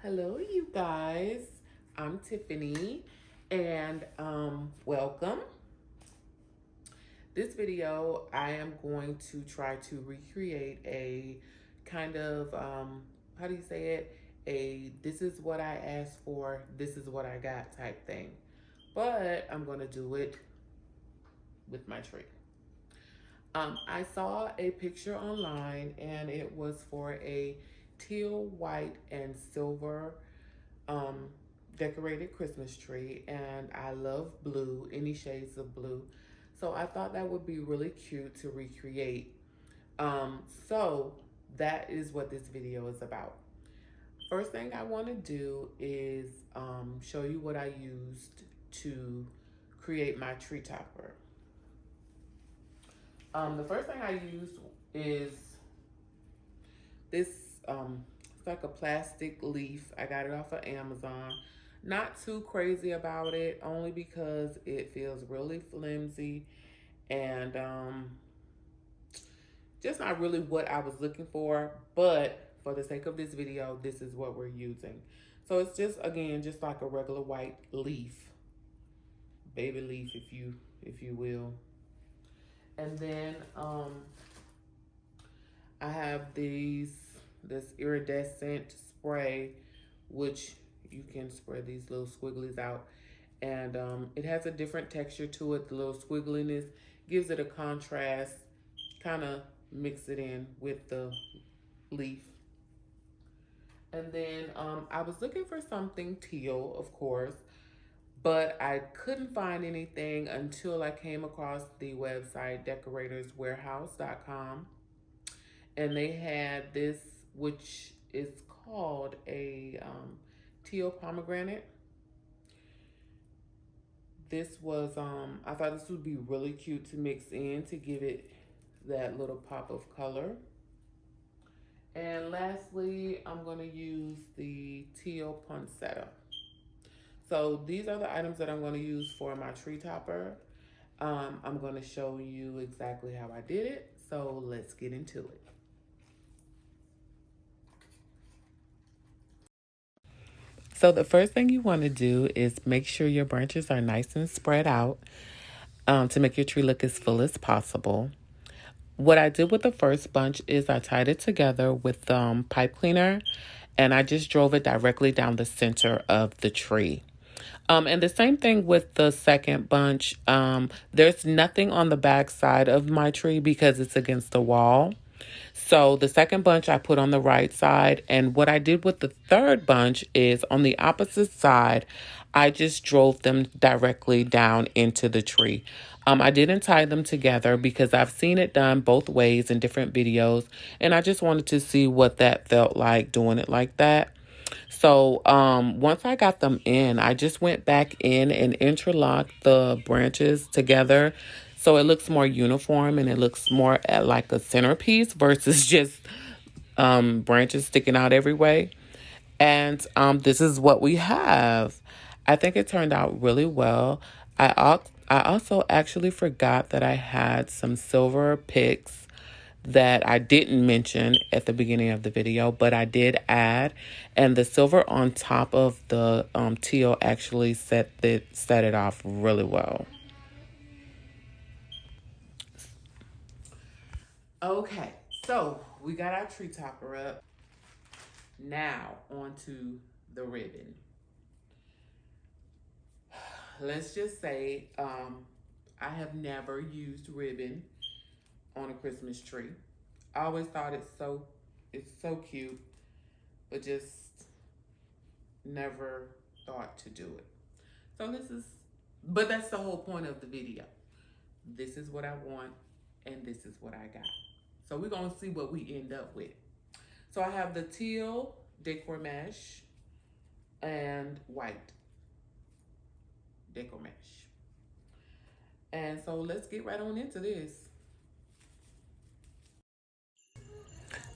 Hello, you guys. I'm Tiffany, and welcome. This video, I am going to try to recreate a kind of how do you say it? This is what I asked for, this is what I got type thing. But I'm going to do it with my tree. I saw a picture online, and it was for a teal, white, and silver um, decorated Christmas tree, and I love blue, any shades of blue. So I thought that would be really cute to recreate. So that is what this video is about. First thing I want to do is show you what I used to create my tree topper. The first thing I used is this, it's like a plastic leaf. I got it off of Amazon. Not too crazy about it, only because it feels really flimsy and just not really what I was looking for. But for the sake of this video, this is what we're using. So it's just, again, just like a regular white leaf, baby leaf, if you will. And then I have this iridescent spray, which you can spread these little squigglies out. And it has a different texture to it. The little squiggliness gives it a contrast, kind of mix it in with the leaf. And then I was looking for something teal, of course, but I couldn't find anything until I came across the website decoratorswarehouse.com. And they had this, which is called a teal pomegranate. This was, I thought this would be really cute to mix in to give it that little pop of color. And lastly, I'm going to use the teal poinsettia. So these are the items that I'm going to use for my tree topper. I'm going to show you exactly how I did it. So let's get into it. So the first thing you want to do is make sure your branches are nice and spread out to make your tree look as full as possible. What I did with the first bunch is I tied it together with pipe cleaner, and I just drove it directly down the center of the tree. And the same thing with the second bunch. There's nothing on the back side of my tree because it's against the wall. So the second bunch I put on the right side, and what I did with the third bunch is on the opposite side, I just drove them directly down into the tree. I didn't tie them together because I've seen it done both ways in different videos, and I just wanted to see what that felt like doing it like that. So once I got them in, I just went back in and interlocked the branches together so it looks more uniform and it looks more at like a centerpiece versus just branches sticking out every way. And this is what we have. I think it turned out really well. I also actually forgot that I had some silver picks that I didn't mention at the beginning of the video, but I did add, and the silver on top of the teal actually set it off really well. Okay, so we got our tree topper up. Now onto the ribbon. Let's just say I have never used ribbon on a Christmas tree. I always thought it's so cute, but just never thought to do it. So but that's the whole point of the video. This is what I want, and this is what I got. So we're gonna see what we end up with. So I have the teal decor mesh and white decor mesh. And so let's get right on into this.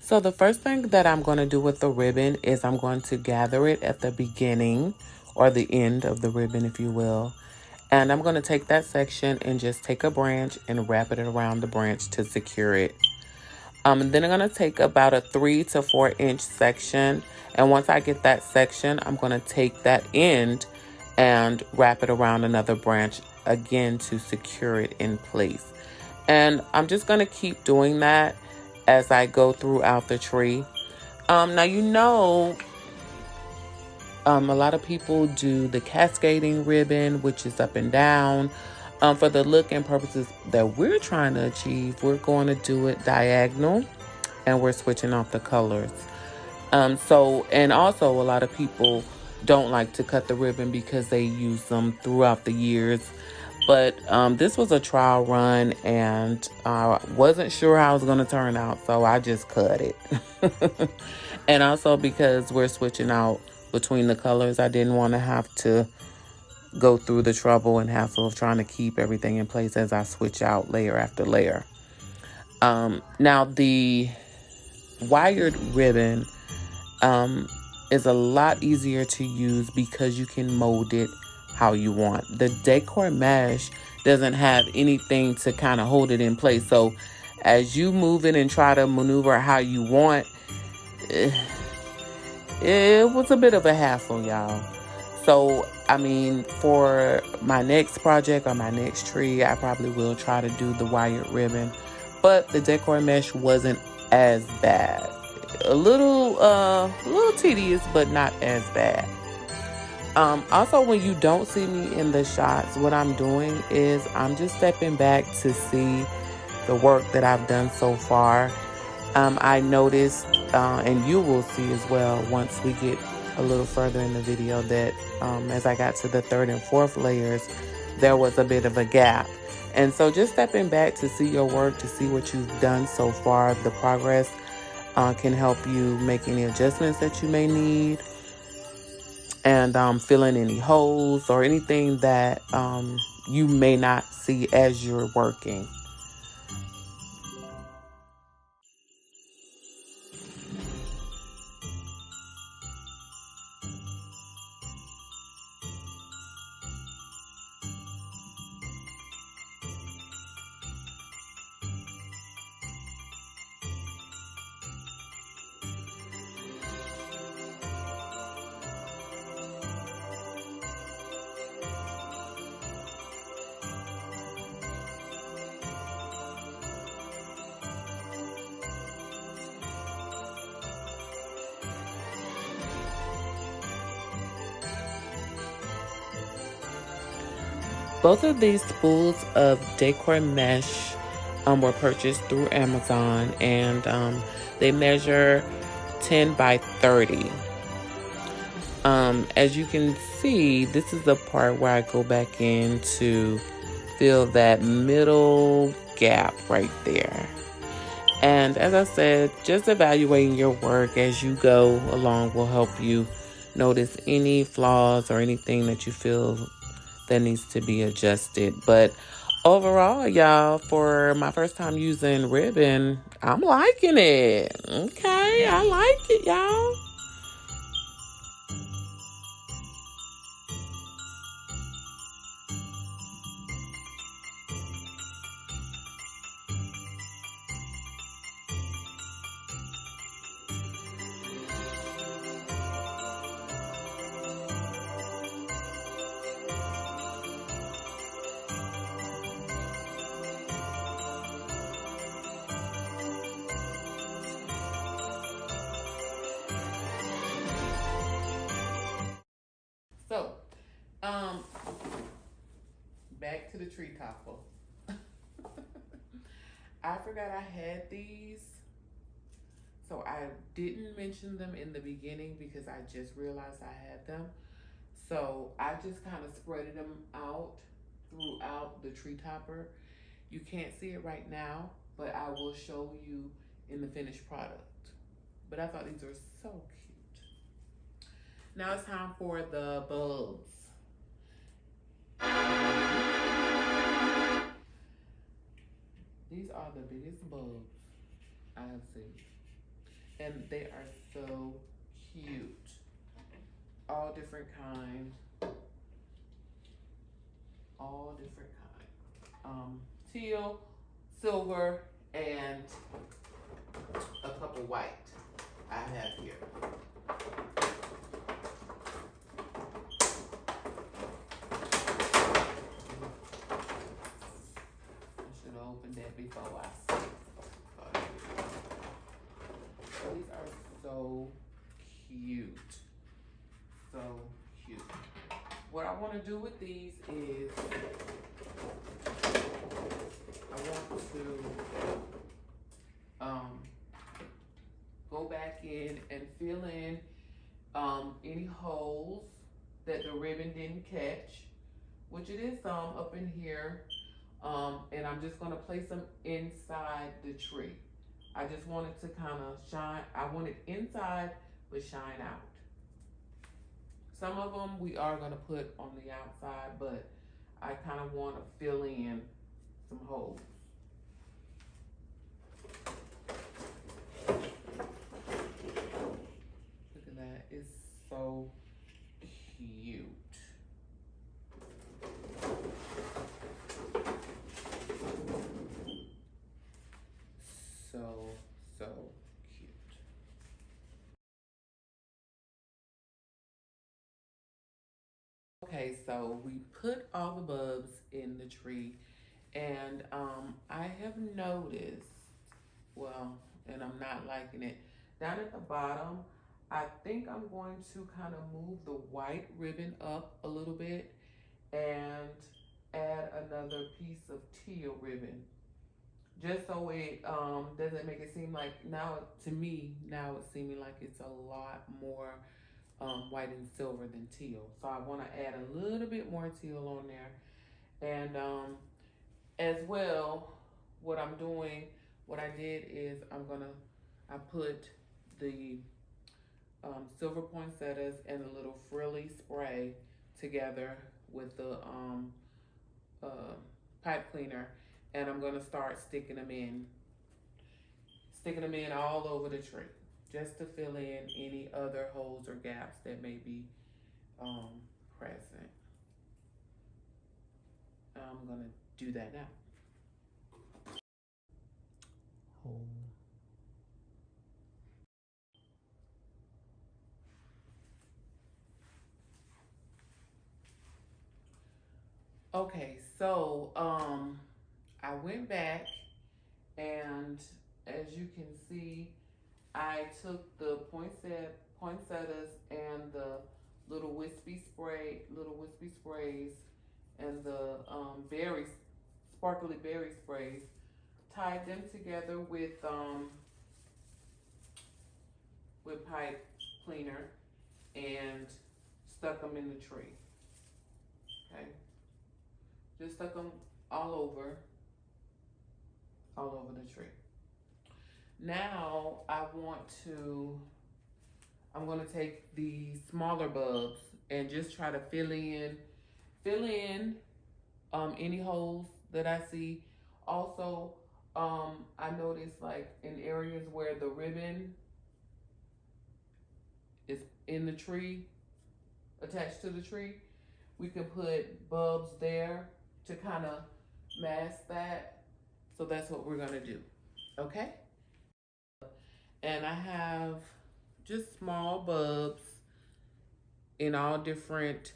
So the first thing that I'm going to do with the ribbon is I'm going to gather it at the beginning or the end of the ribbon, if you will. And I'm going to take that section and just take a branch and wrap it around the branch to secure it. And then I'm going to take about a 3 to 4 inch section. And once I get that section, I'm going to take that end and wrap it around another branch again to secure it in place. And I'm just going to keep doing that as I go throughout the tree. Now, a lot of people do the cascading ribbon, which is up and down. For the look and purposes that we're trying to achieve, we're going to do it diagonal, and we're switching off the colors. And also a lot of people don't like to cut the ribbon because they use them throughout the years. But this was a trial run, and I wasn't sure how it was going to turn out, so I just cut it. And also because we're switching out between the colors, I didn't want to have to go through the trouble and hassle of trying to keep everything in place as I switch out layer after layer. Now, the wired ribbon is a lot easier to use because you can mold it how you want. The decor mesh doesn't have anything to kind of hold it in place. So as you move it and try to maneuver how you want, it was a bit of a hassle, y'all. So, I mean, for my next project or my next tree, I probably will try to do the wired ribbon. But the decor mesh wasn't as bad. A little tedious, but not as bad. Also, when you don't see me in the shots, what I'm doing is I'm just stepping back to see the work that I've done so far. I noticed, and you will see as well once we get a little further in the video, that as I got to the third and fourth layers, there was a bit of a gap. And so just stepping back to see your work, to see what you've done so far, the progress can help you make any adjustments that you may need, and fill in any holes or anything that you may not see as you're working. Both of these spools of decor mesh were purchased through Amazon, and they measure 10 by 30. As you can see, this is the part where I go back in to fill that middle gap right there. And as I said, just evaluating your work as you go along will help you notice any flaws or anything that you feel that needs to be adjusted. But overall, y'all, for my first time using ribbon, I'm liking it. Okay, I like it, y'all. So, back to the tree topple. I forgot I had these, so I didn't mention them in the beginning because I just realized I had them. So I just kind of spreaded them out throughout the tree topper. You can't see it right now, but I will show you in the finished product. But I thought these were so cute. Now it's time for the bulbs. These are the biggest bulbs I have seen. And they are so cute. All different kinds. All different kinds. Teal, silver, and couple white I have here. I should have opened that before I said. These are so cute. So cute. What I want to do with these is I want to go back in and fill in any holes that the ribbon didn't catch, which it is some up in here. And I'm just gonna place them inside the tree. I just want it to kind of shine. I want it inside, but shine out. Some of them we are gonna put on the outside, but I kind of want to fill in some holes. Look at that, it's so cute. So cute. Okay, so we put all the bulbs in the tree, and I have noticed, well, and I'm not liking it, down at the bottom, I think I'm going to kind of move the white ribbon up a little bit and add another piece of teal ribbon. Just so it doesn't make it seem like, now to me, now it's seeming like it's a lot more white and silver than teal. So I want to add a little bit more teal on there. And as well, what I'm doing, what I did is I put the silver poinsettias and a little frilly spray together with the uh, pipe cleaner, and I'm gonna start sticking them in all over the tree, just to fill in any other holes or gaps that may be present. I'm gonna do that now. Hole. Okay, so I went back, and as you can see, I took the poinsettias and the little wispy sprays, and the sparkly berry sprays, tied them together with pipe cleaner, and stuck them in the tree. Okay, just stuck them all over the tree. Now I'm gonna take the smaller bulbs and just try to fill in any holes that I see. Also, I noticed, like, in areas where the ribbon is in the tree, attached to the tree, we can put bulbs there to kind of mask that. So that's what we're gonna do, okay? And I have just small bulbs in all different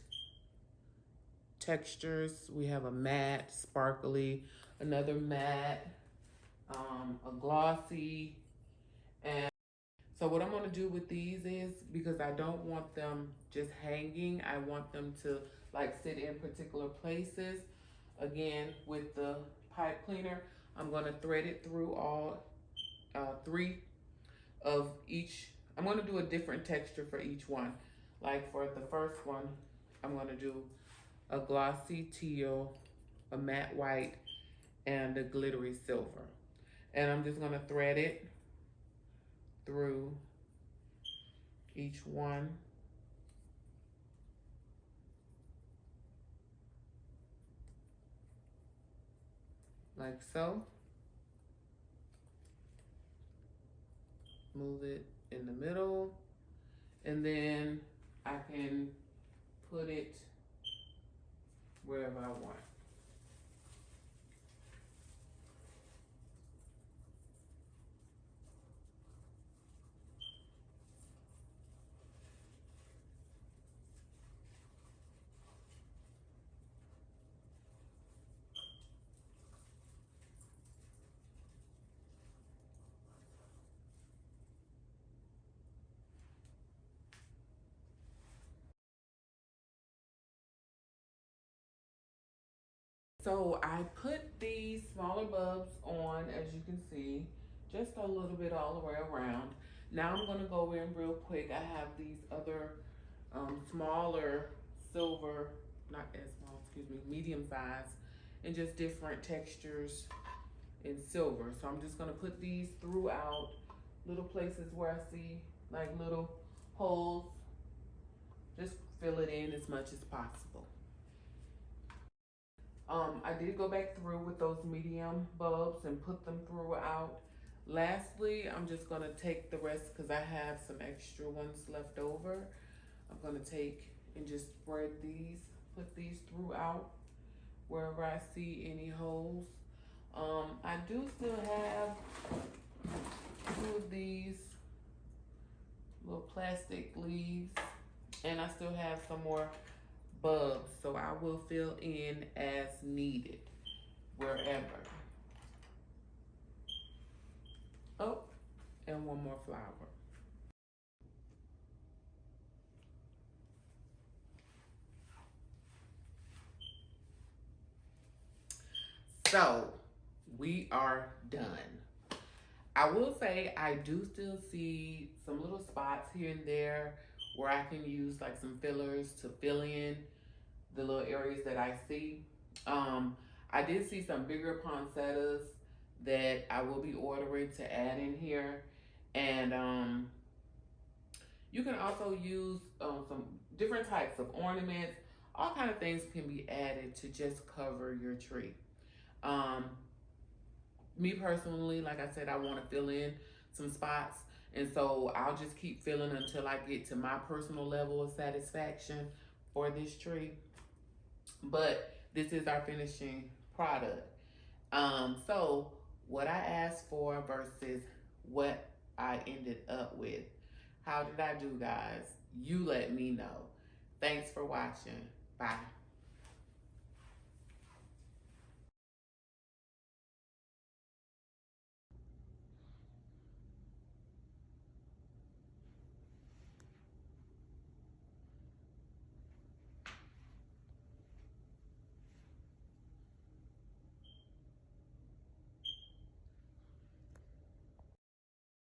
textures. We have a matte, sparkly, another matte, a glossy. And so what I'm gonna do with these is, because I don't want them just hanging, I want them to like sit in particular places. Again, with the pipe cleaner, I'm gonna thread it through all three of each. I'm gonna do a different texture for each one. Like for the first one, I'm gonna do a glossy teal, a matte white, and a glittery silver. And I'm just gonna thread it through each one. Like so. Move it in the middle, and then I can put it wherever I want. So I put these smaller bulbs on, as you can see, just a little bit all the way around. Now I'm gonna go in real quick. I have these other smaller silver, not as small, excuse me, medium size, and just different textures in silver. So I'm just gonna put these throughout little places where I see like little holes. Just fill it in as much as possible. I did go back through with those medium bulbs and put them throughout. Lastly, I'm just gonna take the rest because I have some extra ones left over. I'm gonna take and just spread these, put these throughout wherever I see any holes. I do still have two of these little plastic leaves, and I still have some more bulbs, so I will fill in as needed wherever. Oh, and one more flower. So we are done. I will say I do still see some little spots here and there where I can use like some fillers to fill in the little areas that I see. I did see some bigger poinsettias that I will be ordering to add in here. And you can also use some different types of ornaments. All kind of things can be added to just cover your tree. Um, Me personally, like I said, I want to fill in some spots. And so I'll just keep filling until I get to my personal level of satisfaction for this tree. But this is our finishing product. So what I asked for versus what I ended up with. How did I do, guys? You let me know. Thanks for watching. Bye.